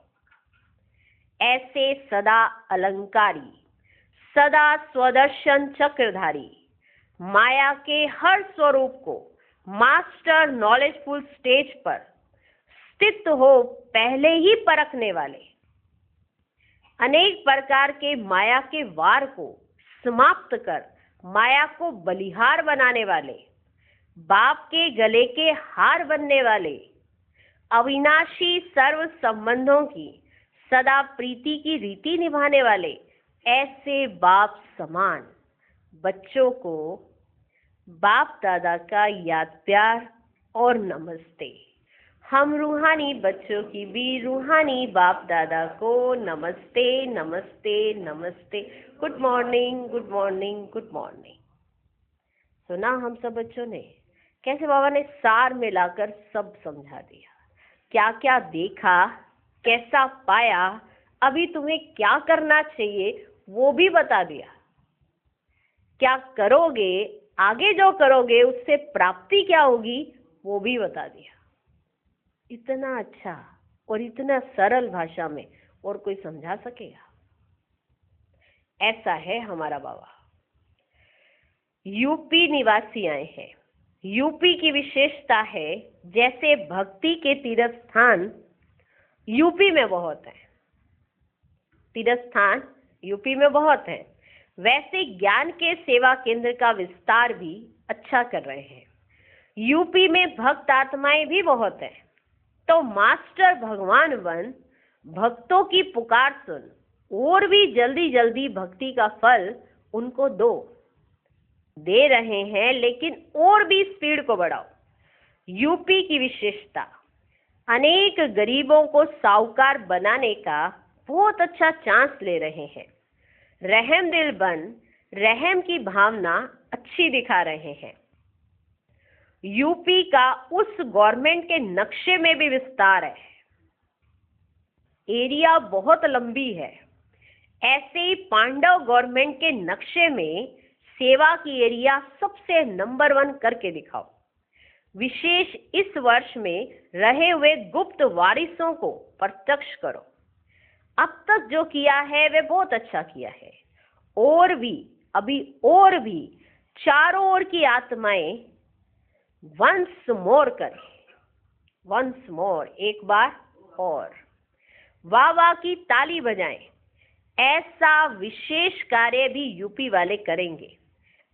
ऐसे सदा अलंकारी, सदा स्वदर्शन चक्रधारी, माया के हर स्वरूप को मास्टर नॉलेजफुल स्टेज पर स्थित हो पहले ही परखने वाले, अनेक प्रकार के माया के वार को समाप्त कर माया को बलिहार बनाने वाले, बाप के गले के हार बनने वाले, अविनाशी सर्व संबंधों की सदा प्रीति की रीति निभाने वाले, ऐसे बाप समान बच्चों को बाप दादा का याद प्यार और नमस्ते। हम रूहानी बच्चों की भी रूहानी बाप दादा को नमस्ते नमस्ते नमस्ते। Good morning good morning good morning. सुना हम सब बच्चों ने कैसे बाबा ने सार मिलाकर सब समझा दिया, क्या क्या देखा, कैसा पाया, अभी तुम्हें क्या करना चाहिए वो भी बता दिया। क्या करोगे, आगे जो करोगे उससे प्राप्ति क्या होगी वो भी बता दिया। इतना अच्छा और इतना सरल भाषा में और कोई समझा सकेगा? ऐसा है हमारा बाबा। यूपी निवासी आए हैं। यूपी की विशेषता है, जैसे भक्ति के तीर्थ स्थान यूपी में बहुत हैं, तीर्थ स्थान यूपी में बहुत हैं, वैसे ज्ञान के सेवा केंद्र का विस्तार भी अच्छा कर रहे हैं। यूपी में भक्त आत्माएं भी बहुत हैं, तो मास्टर भगवान बन भक्तों की पुकार सुन और भी जल्दी जल्दी भक्ति का फल उनको दो। दे रहे हैं लेकिन और भी स्पीड को बढ़ाओ। यूपी की विशेषता, अनेक गरीबों को साहूकार बनाने का बहुत अच्छा चांस ले रहे हैं। रहम दिल बन रहम की भावना अच्छी दिखा रहे हैं। यूपी का उस गवर्नमेंट के नक्शे में भी विस्तार है। एरिया बहुत लंबी है। ऐसे ही पांडव गवर्नमेंट के नक्शे में सेवा की एरिया सबसे नंबर 1 करके दिखाओ। विशेष इस वर्ष में रहे हुए गुप्त वारिसों को प्रत्यक्ष करो। अब तक जो किया है वे बहुत अच्छा किया है। और भी अभी और भी चारों ओर की आत्माएं वंस मोर करें। वंस मोर, एक बार और वाह वाह की ताली बजाएं। ऐसा विशेष कार्य भी यूपी वाले करेंगे।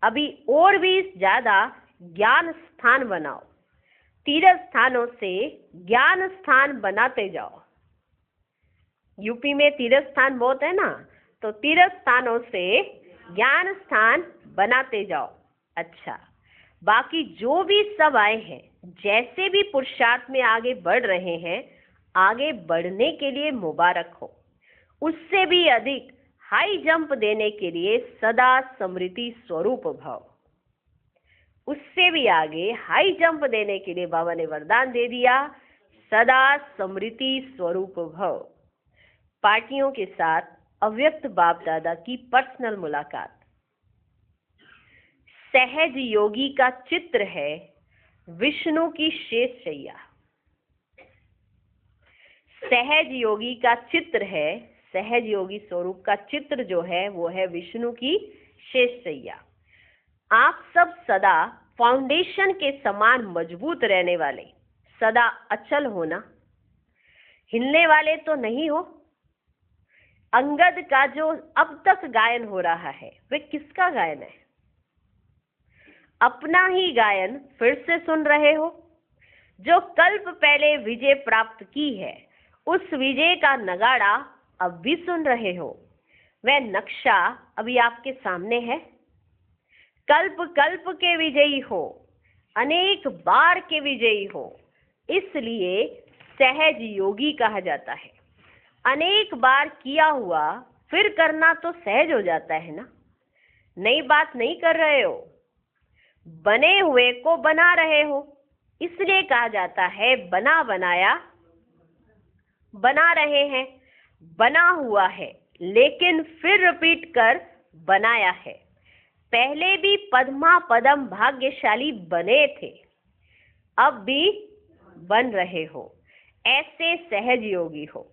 अभी और भी ज्यादा ज्ञान स्थान बनाओ। तीर्थ स्थानों से ज्ञान स्थान बनाते जाओ। यूपी में तीर्थ स्थान बहुत है ना, तो तीर्थ स्थानों से ज्ञान स्थान बनाते जाओ। अच्छा, बाकी जो भी सब आए हैं, जैसे भी पुरुषार्थ में आगे बढ़ रहे हैं, आगे बढ़ने के लिए मुबारक हो। उससे भी अधिक हाई जंप देने के लिए सदा स्मृति स्वरूप भव। उससे भी आगे हाई जंप देने के लिए बाबा ने वरदान दे दिया, सदा स्मृति स्वरूप भव। पार्टियों के साथ अव्यक्त बाप दादा की पर्सनल मुलाकात। सहज योगी का चित्र है विष्णु की शेष शैया। सहज योगी का चित्र है, सहज योगी स्वरूप का चित्र जो है वो है विष्णु की शेष शैया। आप सब सदा फाउंडेशन के समान मजबूत रहने वाले, सदा अचल होना, हिलने वाले तो नहीं हो। अंगद का जो अब तक गायन हो रहा है वे किसका गायन है? अपना ही गायन फिर से सुन रहे हो। जो कल्प पहले विजय प्राप्त की है उस विजय का नगाड़ा अब भी सुन रहे हो। वह नक्शा अभी आपके सामने है। कल्प कल्प के विजयी हो, अनेक बार के विजयी हो, इसलिए सहज योगी कहा जाता है। अनेक बार किया हुआ फिर करना तो सहज हो जाता है ना। नई बात नहीं कर रहे हो, बने हुए को बना रहे हो, इसलिए कहा जाता है बना बनाया बना रहे हैं। बना हुआ है लेकिन फिर रिपीट कर बनाया है। पहले भी पद्मा पदम भाग्यशाली बने थे, अब भी बन रहे हो। ऐसे सहज योगी हो।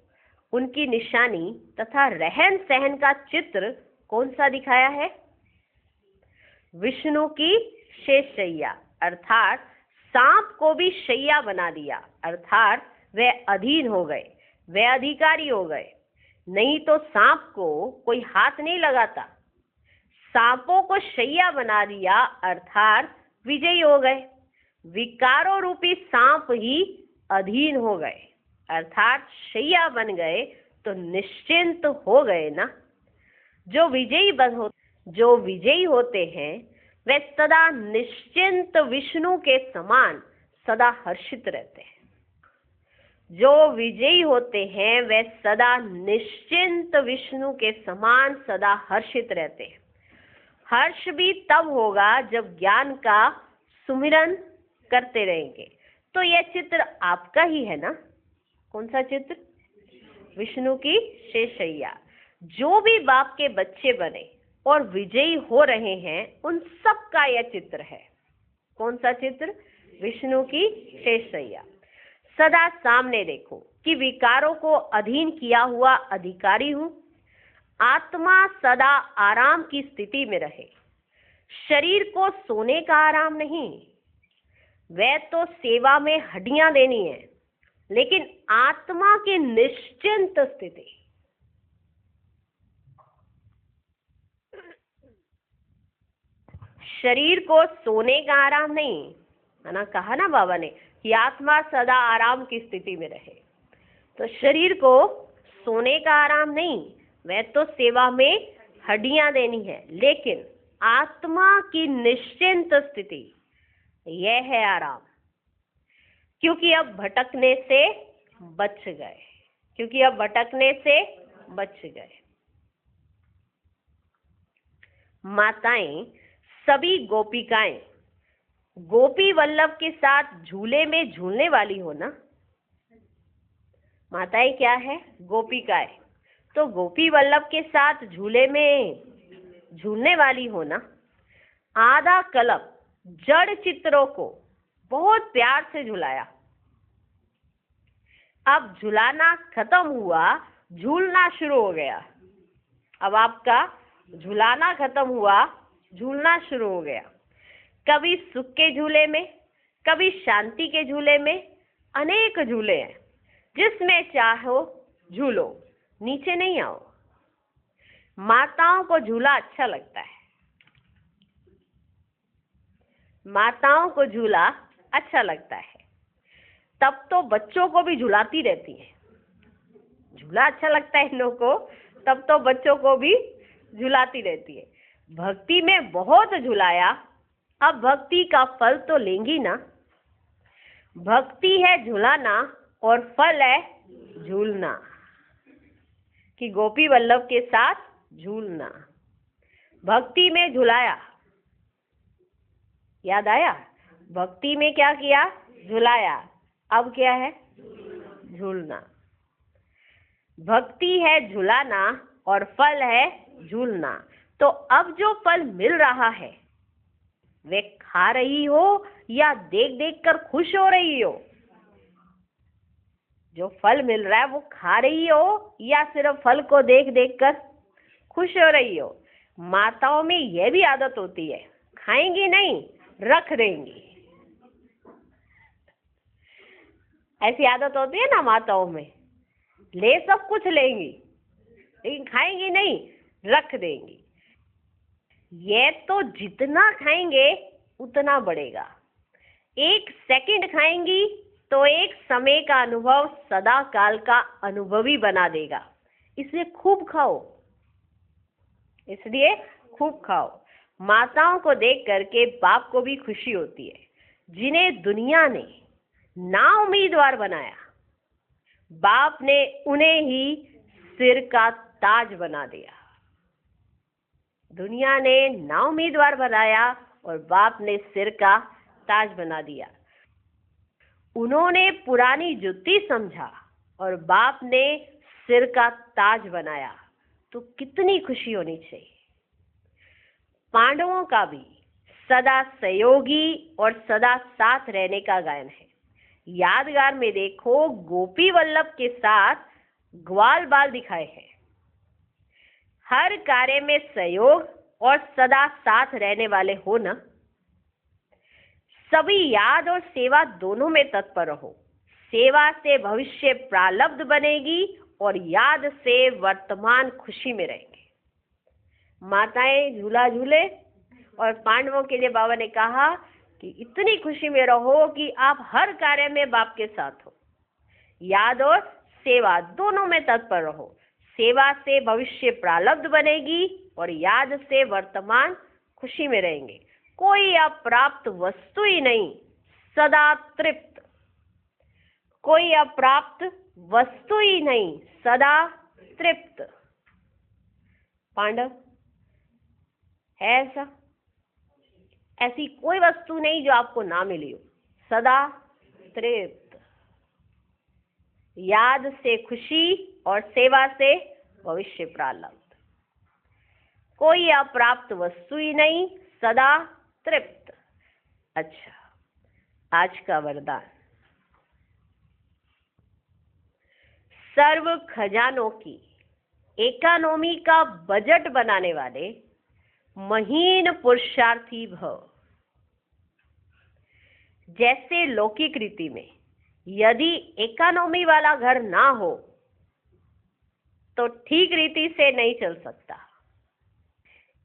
उनकी निशानी तथा रहन सहन का चित्र कौन सा दिखाया है? विष्णु की शेष शैया, अर्थात सांप को भी शैया बना दिया, अर्थात वे अधीन हो गए, वे अधिकारी हो गए। नहीं तो सांप को कोई हाथ नहीं लगाता। सांपों को शैया बना दिया अर्थात विजयी हो गए। विकारों रूपी सांप ही अधीन हो गए अर्थात शैया बन गए, तो निश्चिंत हो गए ना। जो विजयी होते हैं वे सदा निश्चिंत विष्णु के समान सदा हर्षित रहते हैं। जो विजयी होते हैं वे सदा निश्चिंत विष्णु के समान सदा हर्षित रहते हैं। हर्ष भी तब होगा जब ज्ञान का सुमिरन करते रहेंगे। तो यह चित्र आपका ही है ना। कौन सा चित्र? विष्णु की शेष शैया। जो भी बाप के बच्चे बने और विजयी हो रहे हैं उन सब का यह चित्र है। कौन सा चित्र? विष्णु की शेष शैया। सदा सामने देखो कि विकारों को अधीन किया हुआ अधिकारी हूं। आत्मा सदा आराम की स्थिति में रहे। शरीर को सोने का आराम नहीं, वह तो सेवा में हड्डियां देनी है, लेकिन आत्मा की निश्चिंत स्थिति। शरीर को सोने का आराम नहीं है ना, कहा ना बाबा ने कि आत्मा सदा आराम की स्थिति में रहे। तो शरीर को सोने का आराम नहीं, वह तो सेवा में हड्डियां देनी है, लेकिन आत्मा की निश्चिंत स्थिति यह है आराम, क्योंकि अब भटकने से बच गए, क्योंकि अब भटकने से बच गए। माताएं, सभी गोपिकाएं गोपी वल्लभ के साथ झूले में झूलने वाली हो ना। माताएं क्या है? गोपिकाएं। तो गोपी वल्लभ के साथ झूले में झूलने वाली हो ना। आधा कल्प जड़ चित्रों को बहुत प्यार से झुलाया, अब झुलाना खत्म हुआ, झूलना शुरू हो गया। अब आपका झुलाना खत्म हुआ, झूलना शुरू हो गया। कभी सुख के झूले में, कभी शांति के झूले में, अनेक झूले हैं, जिसमें चाहो झूलो, नीचे नहीं आओ। माताओं को झूला अच्छा लगता है, माताओं को झूला अच्छा लगता है, तब तो बच्चों को भी झुलाती रहती है। झूला अच्छा लगता है इन लोगों को, तब तो बच्चों को भी झुलाती रहती है। भक्ति में बहुत झुलाया, अब भक्ति का फल तो लेंगी ना। भक्ति है झुलाना और फल है झूलना, कि गोपी वल्लभ के साथ झूलना। भक्ति में झुलाया, याद आया? भक्ति में क्या किया? झुलाया। अब क्या है? झूलना। भक्ति है झुलाना और फल है झूलना। तो अब जो फल मिल रहा है वे खा रही हो या देख देख कर खुश हो रही हो? जो फल मिल रहा है वो खा रही हो या सिर्फ फल को देख देख कर खुश हो रही हो? माताओं में यह भी आदत होती है, खाएंगी नहीं, रख देंगी। ऐसी आदत होती है ना माताओं में, ले सब कुछ लेंगी लेकिन खाएंगी नहीं, रख देंगी। ये तो जितना खाएंगे उतना बढ़ेगा। 1 सेकंड खाएंगी तो एक समय का अनुभव सदा काल का अनुभवी बना देगा। इसलिए खूब खाओ, इसलिए खूब खाओ। माताओं को देख करके बाप को भी खुशी होती है, जिन्हें दुनिया ने ना उम्मीदवार बनाया, बाप ने उन्हें ही सिर का ताज बना दिया। दुनिया ने ना उम्मीदवार बनाया और बाप ने सिर का ताज बना दिया। उन्होंने पुरानी जुत्ती समझा और बाप ने सिर का ताज बनाया, तो कितनी खुशी होनी चाहिए। पांडवों का भी सदा सहयोगी और सदा साथ रहने का गायन है। यादगार में देखो, गोपी वल्लभ के साथ ग्वाल बाल दिखाए हैं। हर कार्य में सहयोग और सदा साथ रहने वाले हो ना। सभी याद और सेवा दोनों में तत्पर रहो। सेवा से भविष्य प्रारब्ध बनेगी और याद से वर्तमान खुशी में रहेंगे। माताएं झूला झूले और पांडवों के लिए बाबा ने कहा कि इतनी खुशी में रहो कि आप हर कार्य में बाप के साथ हो। याद और सेवा दोनों में तत्पर रहो। सेवा से भविष्य प्रारब्ध बनेगी और याद से वर्तमान खुशी में रहेंगे। कोई अप्राप्त वस्तु ही नहीं, सदा तृप्त। कोई अप्राप्त वस्तु ही नहीं, सदा तृप्त। पांडव है ऐसा? ऐसी कोई वस्तु नहीं जो आपको ना मिली हो, सदा तृप्त। याद से खुशी और सेवा से भविष्य प्रारब्ध। कोई अप्राप्त वस्तु ही नहीं, सदा तृप्त। अच्छा, आज का वरदान। सर्व खजानों की इकोनॉमी का बजट बनाने वाले महीन पुरुषार्थी भव। जैसे लौकिक रीति में यदि इकोनॉमी वाला घर ना हो तो ठीक रीति से नहीं चल सकता,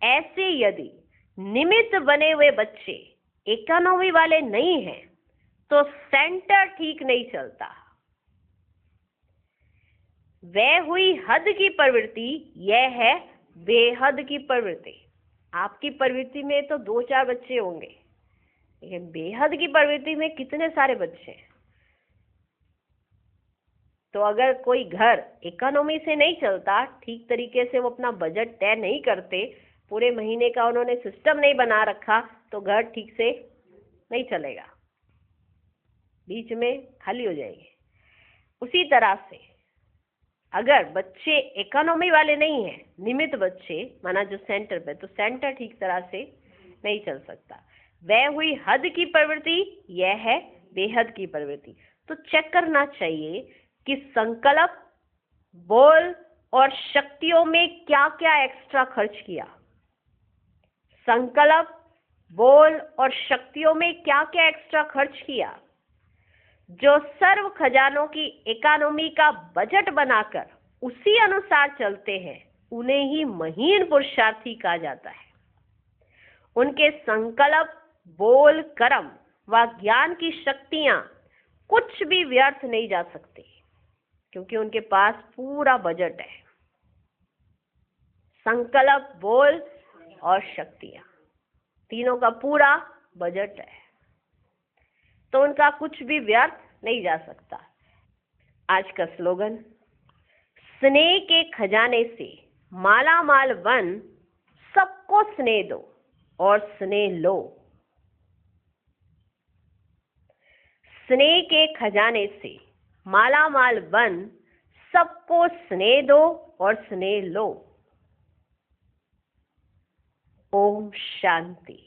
ऐसे यदि निमित्त बने हुए बच्चे इकोनॉमी वाले नहीं हैं तो सेंटर ठीक नहीं चलता। वह हुई हद की प्रवृत्ति, यह है बेहद की प्रवृत्ति। आपकी प्रवृत्ति में तो 2-4 बच्चे होंगे, लेकिन बेहद की प्रवृत्ति में कितने सारे बच्चे हैं। तो अगर कोई घर इकोनॉमी से नहीं चलता, ठीक तरीके से वो अपना बजट तय नहीं करते, पूरे महीने का उन्होंने सिस्टम नहीं बना रखा, तो घर ठीक से नहीं चलेगा, बीच में खाली हो जाएंगे। उसी तरह से अगर बच्चे इकोनॉमी वाले नहीं हैं, निमित्त बच्चे माना जो सेंटर पे, तो सेंटर ठीक तरह से नहीं चल सकता। वह हुई हद की प्रवृत्ति, यह है बेहद की प्रवृत्ति। तो चेक करना चाहिए कि संकल्प, बोल और शक्तियों में क्या क्या एक्स्ट्रा खर्च किया। संकल्प, बोल और शक्तियों में क्या क्या एक्स्ट्रा खर्च किया। जो सर्व खजानों की इकोनॉमी का बजट बनाकर उसी अनुसार चलते हैं, उन्हें ही महीन पुरुषार्थी कहा जाता है। उनके संकल्प, बोल, कर्म व ज्ञान की शक्तियां कुछ भी व्यर्थ नहीं जा सकती, क्योंकि उनके पास पूरा बजट है। संकल्प, बोल और शक्तियां, तीनों का पूरा बजट है, तो उनका कुछ भी व्यर्थ नहीं जा सकता। आज का स्लोगन, स्नेह के खजाने से माला माल बन, सबको स्नेह दो और स्नेह लो। स्नेह के खजाने से माला माल बन, सबको स्नेह दो और स्नेह लो। ओम शांति।